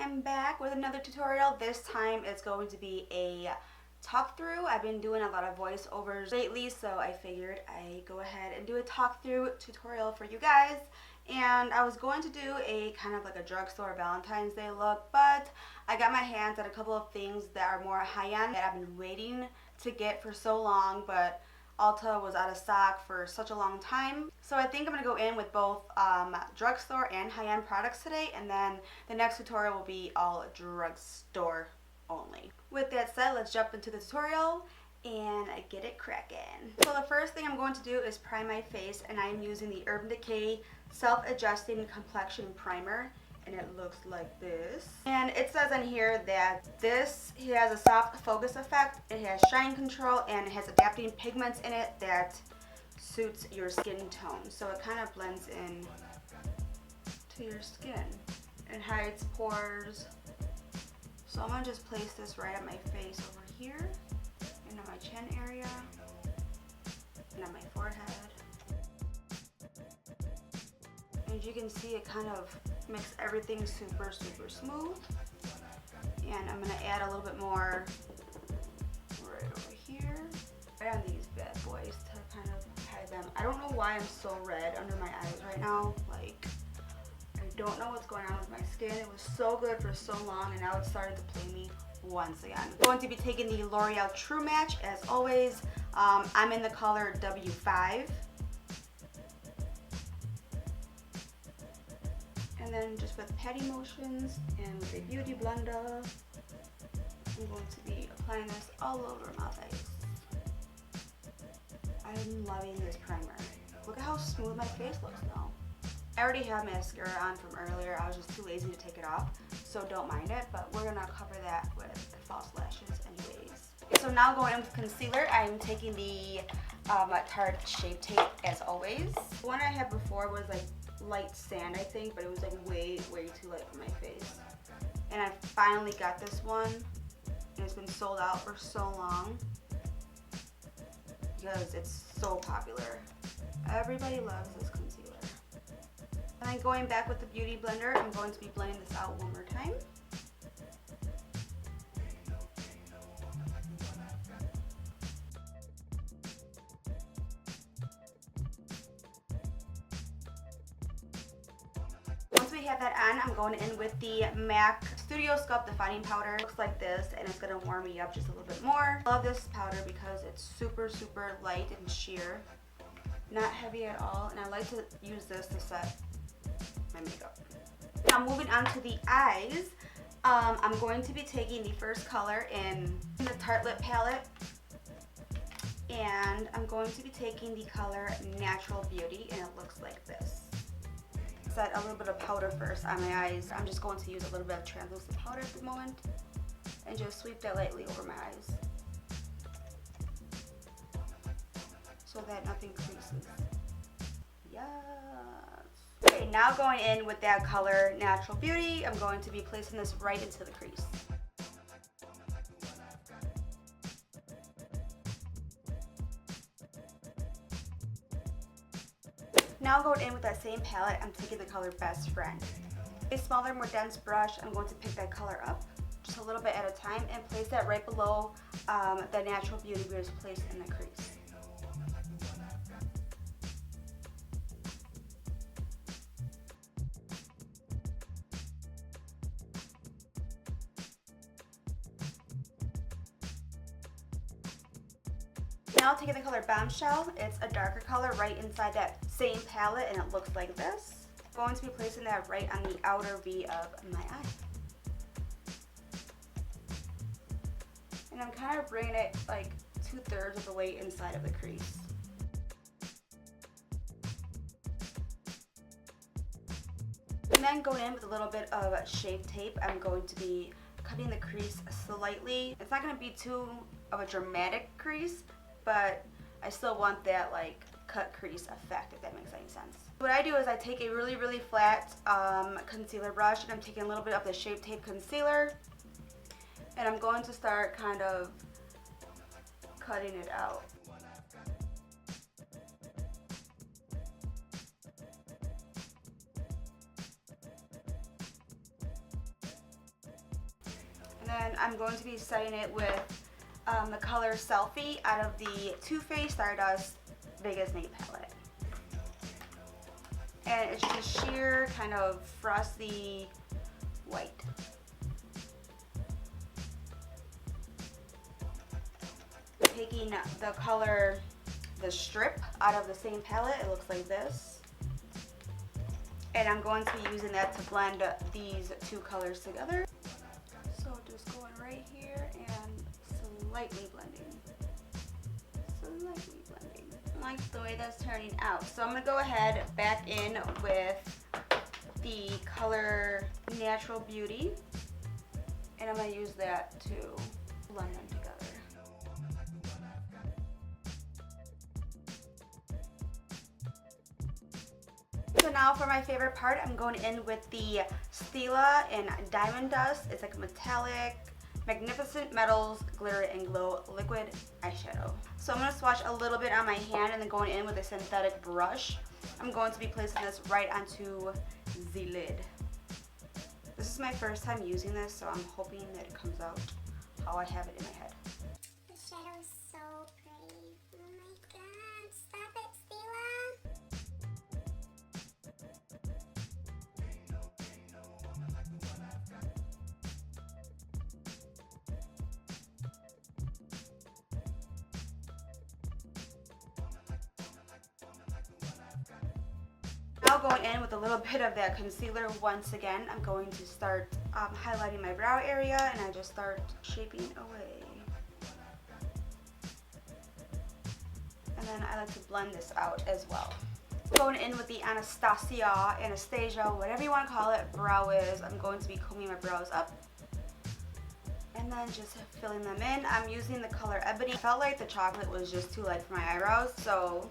am back with another tutorial. This time it's going to be a talk through. I've been doing a lot of voiceovers lately, so I figured I'd go ahead and do a talk through tutorial for you guys. And I was going to do a kind of like a drugstore Valentine's Day look, but I got my hands on a couple of things that are more high-end that I've been waiting to get for so long, but Ulta was out of stock for such a long time. So I think I'm going to go in with both drugstore and high-end products today, and then the next tutorial will be all drugstore only. With that said, let's jump into the tutorial and get it cracking. So the first thing I'm going to do is prime my face, and I'm using the Urban Decay Self-Adjusting Complexion Primer, and it looks like this. And it says in here that this has a soft focus effect, it has shine control, and it has adapting pigments in it that suits your skin tone. So it kind of blends in to your skin and hides pores. So I'm gonna just place this right on my face over here, and on my chin area, and on my forehead. As you can see, it kind of makes everything super smooth. And I'm gonna add a little bit more right over here, right on these bad boys to kind of hide them. I don't know why I'm so red under my eyes right now. Like, I don't know what's going on with my skin. It was so good for so long, and now it started to play me once again. I'm going to be taking the L'Oreal True Match as always. I'm in the color W5. And then just with patty motions and with a beauty blender, I'm going to be applying this all over my face. I'm loving this primer. Look at how smooth my face looks now. I already have mascara on from earlier. I was just too lazy to take it off, so don't mind it, but we're gonna cover that with false lashes anyways. So now going in with concealer, I'm taking the Tarte Shape Tape as always. The one I had before was like light sand, I think, but it was like way too light for my face. And I finally got this one, and it's been sold out for so long because it's so popular. Everybody loves this concealer. And then going back with the beauty blender, I'm going to be blending this out one more time. Once we have that on, I'm going in with the MAC Studio Sculpt Defining Powder. It looks like this, and it's going to warm me up just a little bit more. I love this powder because it's super light and sheer. Not heavy at all, and I like to use this to set my makeup. Now moving on to the eyes, I'm going to be taking the first color in the Tarte Lip Palette, and I'm going to be taking the color Natural Beauty, and it looks like this. Set a little bit of powder first on my eyes. I'm just going to use a little bit of translucent powder at the moment and just sweep that lightly over my eyes so that nothing creases. Yes. Okay, now going in with that color Natural Beauty, I'm going to be placing this right into the crease. Now going in with that same palette, I'm taking the color Best Friend. A smaller, more dense brush, I'm going to pick that color up just a little bit at a time and place that right below the Natural Beauty we just placed in the crease. Now taking the color Bombshell, it's a darker color right inside that same palette, and it looks like this. I'm going to be placing that right on the outer V of my eye. And I'm kind of bringing it like 2/3 of the way inside of the crease. And then going in with a little bit of Shape Tape, I'm going to be cutting the crease slightly. It's not going to be too of a dramatic crease, but I still want that like cut crease effect, if that makes any sense. What I do is I take a really flat concealer brush, and I'm taking a little bit of the Shape Tape concealer, and I'm going to start kind of cutting it out. then I'm going to be setting it with the color Selfie out of the Too Faced Stardust Vegas Matte Palette. And it's just sheer kind of frosty white. Taking the color, the Strip, out of the same palette, it looks like this. And I'm going to be using that to blend these two colors together. So just going right here and slightly blending. Slightly blending. I like the way that's turning out. So I'm going to go ahead back in with the color Natural Beauty. And I'm going to use that to blend them together. So now for my favorite part, I'm going in with the Stila in Diamond Dust. It's like a metallic, magnificent metals, glitter, and glow liquid eyeshadow. So I'm going to swatch a little bit on my hand and then going in with a synthetic brush. I'm going to be placing this right onto the lid. This is my first time using this, so I'm hoping that it comes out how I have it in my head. The shadow is so pretty. Oh my god, stop it, Stila. Now going in with a little bit of that concealer once again, I'm going to start highlighting my brow area, and I just start shaping away. And then I like to blend this out as well. Going in with the Anastasia, whatever you want to call it, brow wiz. I'm going to be combing my brows up. And then just filling them in. I'm using the color Ebony. I felt like the chocolate was just too light for my eyebrows, so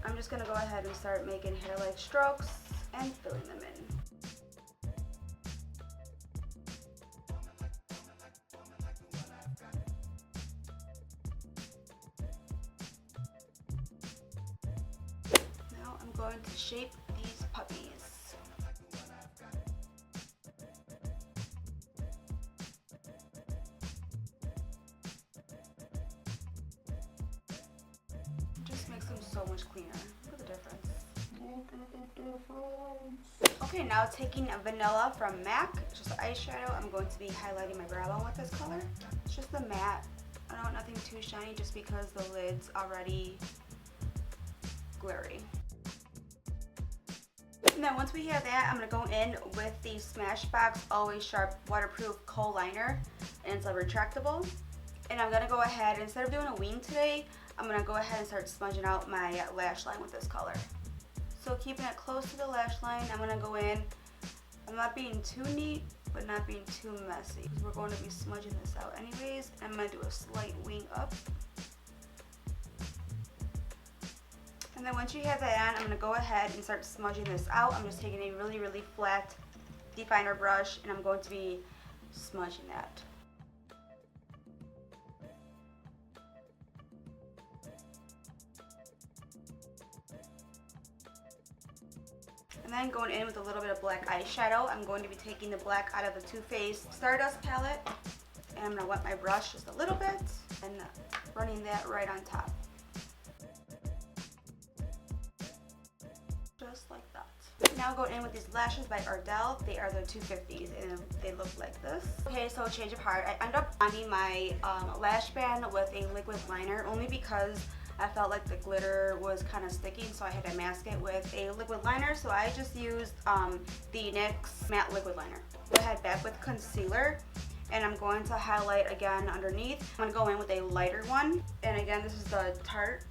I'm just going to go ahead and start making hair-like strokes and filling them in. Now I'm going to shape these puppies. Just makes them so much cleaner. Look at the difference. Okay, now taking a vanilla from MAC, just eyeshadow, I'm going to be highlighting my brow bone with this color. It's just the matte. I don't want nothing too shiny just because the lid's already glittery. And then once we have that, I'm going to go in with the Smashbox Always Sharp Waterproof Kohl Liner, and it's a retractable. And I'm going to go ahead, instead of doing a wing today, I'm going to go ahead and start smudging out my lash line with this color. So keeping it close to the lash line, I'm going to go in. I'm not being too neat, but not being too messy. We're going to be smudging this out anyways. I'm going to do a slight wing up. And then once you have that on, I'm going to go ahead and start smudging this out. I'm just taking a really, really flat definer brush, and I'm going to be smudging that. And then going in with a little bit of black eyeshadow, I'm going to be taking the black out of the Too Faced Stardust palette. And I'm going to wet my brush just a little bit and running that right on top. Just like that. Now going in with these lashes by Ardell. They are the 250s and they look like this. Okay, so change of heart. I ended up bonding my lash band with a liquid liner only because I felt like the glitter was kind of sticky, so I had to mask it with a liquid liner. So I just used the NYX matte liquid liner. Go ahead back with concealer, and I'm going to highlight again underneath. I'm going to go in with a lighter one, and again this is the Tarte.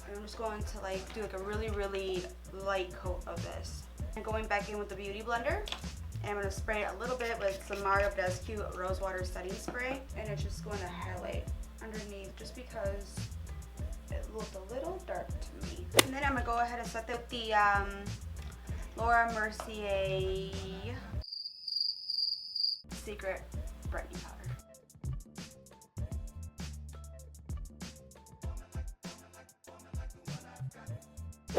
And I'm just going to like do like a really, really light coat of this. And going back in with the Beauty Blender, and I'm going to spray it a little bit with some Mario Badescu Rose Water Setting Spray, and it's just going to highlight underneath just because it looked a little dark to me. And then I'm going to go ahead and set that with the Laura Mercier Secret Brightening Powder.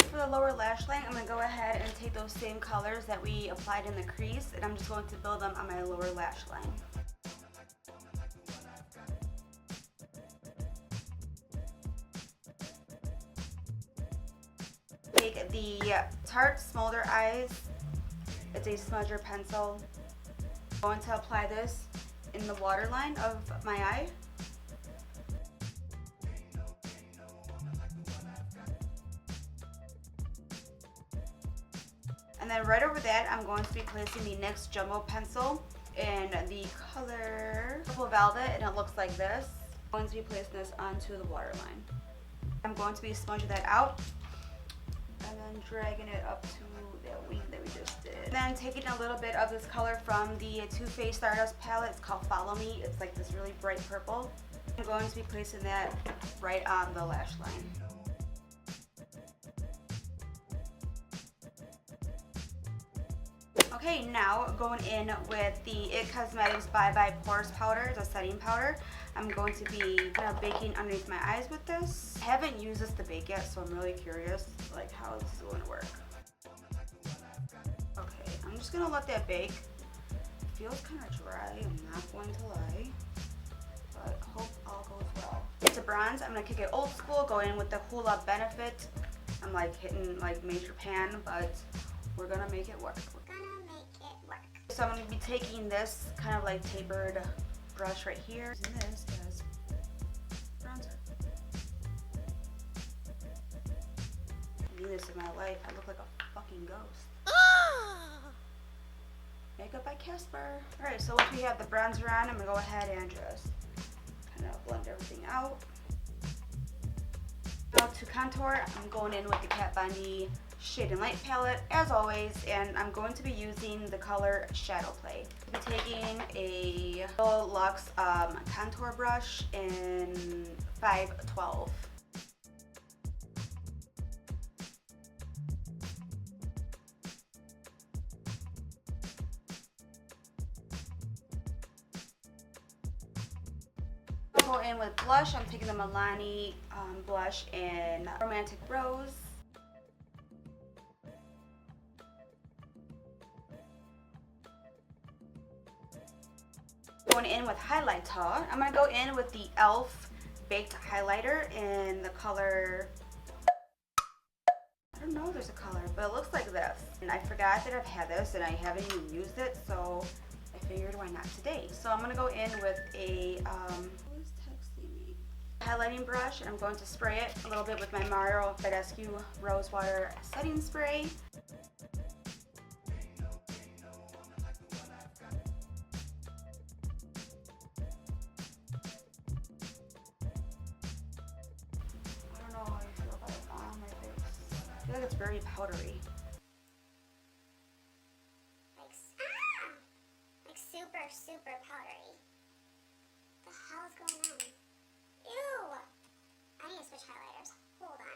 For the lower lash line, I'm going to go ahead and take those same colors that we applied in the crease, and I'm just going to build them on my lower lash line. Take the Tarte Smolder Eyes. It's a smudger pencil. I'm going to apply this in the waterline of my eye. And then right over that, I'm going to be placing the NYX Jumbo Pencil in the color Purple Velvet, and it looks like this. I'm going to be placing this onto the waterline. I'm going to be smudging that out and then dragging it up to that wing that we just did. And then taking a little bit of this color from the Too Faced Stardust palette. It's called Follow Me. It's like this really bright purple. I'm going to be placing that right on the lash line. Okay, now going in with the IT Cosmetics Bye Bye Pores powder, the setting powder. I'm going to be kind of baking underneath my eyes with this. I haven't used this to bake yet, so I'm really curious like how this is going to work. Okay, I'm just going to let that bake. It feels kind of dry, I'm not going to lie, but hope all goes well. To bronze, I'm going to kick it old school, go in with the Hoola Benefit. I'm like hitting like major pan, but we're going to make it work. So I'm going to be taking this kind of like tapered brush right here, using this as bronzer. I need this in my life. I look like a fucking ghost. Makeup by Casper. Alright, so once we have the bronzer on, I'm going to go ahead and just kind of blend everything out. Now to contour, I'm going in with the Kat Von D Shade and Light palette, as always, and I'm going to be using the color Shadow Play. I'm taking a Luxe contour brush in 512. I'll go in with blush. I'm taking the Milani blush in Romantic Rose. Going in with highlighter. I'm going to go in with the e.l.f. Baked Highlighter in the color, I don't know if there's a color, but it looks like this. And I forgot that I've had this and I haven't even used it, so I figured why not today. So I'm going to go in with a who's texting me? Highlighting brush, and I'm going to spray it a little bit with my Mario Badescu Rose Water Setting Spray. I feel like it's very powdery. Like super powdery. What the hell is going on? Ew! I need to switch highlighters. Hold on.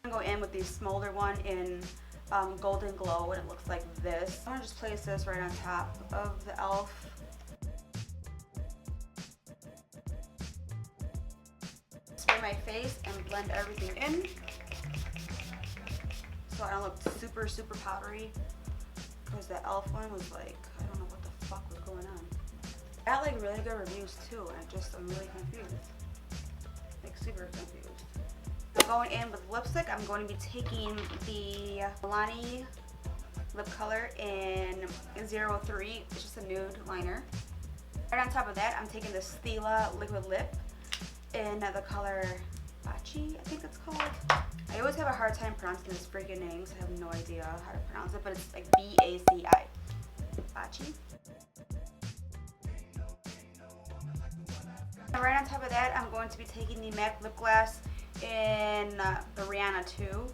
I'm going to go in with the smolder one in Golden Glow, and it looks like this. I'm going to just place this right on top of the e.l.f. Spray my face and blend everything in, so I don't look super powdery, because the e.l.f. one was like, I don't know what the fuck was going on. I got like really good reviews too, and I'm really confused. Like super confused. Going in with lipstick, I'm going to be taking the Milani lip color in 03. It's just a nude liner. Right on top of that, I'm taking the Stila liquid lip in the color Baci, I think it's called. I always have a hard time pronouncing this freaking name, so I have no idea how to pronounce it, but it's like B-A-C-I. Baci. And right on top of that, I'm going to be taking the MAC lip gloss in the Rihanna 2.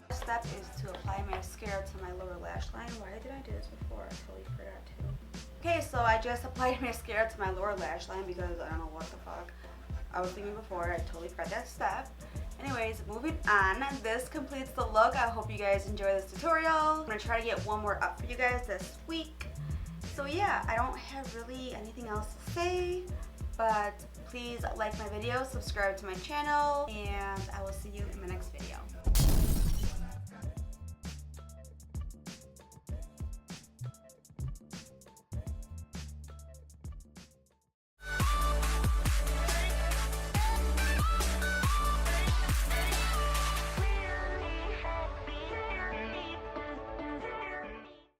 Next step is to apply mascara to my lower lash line. Why did I do this before? I totally forgot to. Okay, so I just applied mascara to my lower lash line because I don't know what the fuck I was thinking before. I totally forgot that step. Anyways, moving on. This completes the look. I hope you guys enjoy this tutorial. I'm going to try to get one more up for you guys this week. So yeah, I don't have really anything else to say, but please like my video, subscribe to my channel, and I will see you in my next video.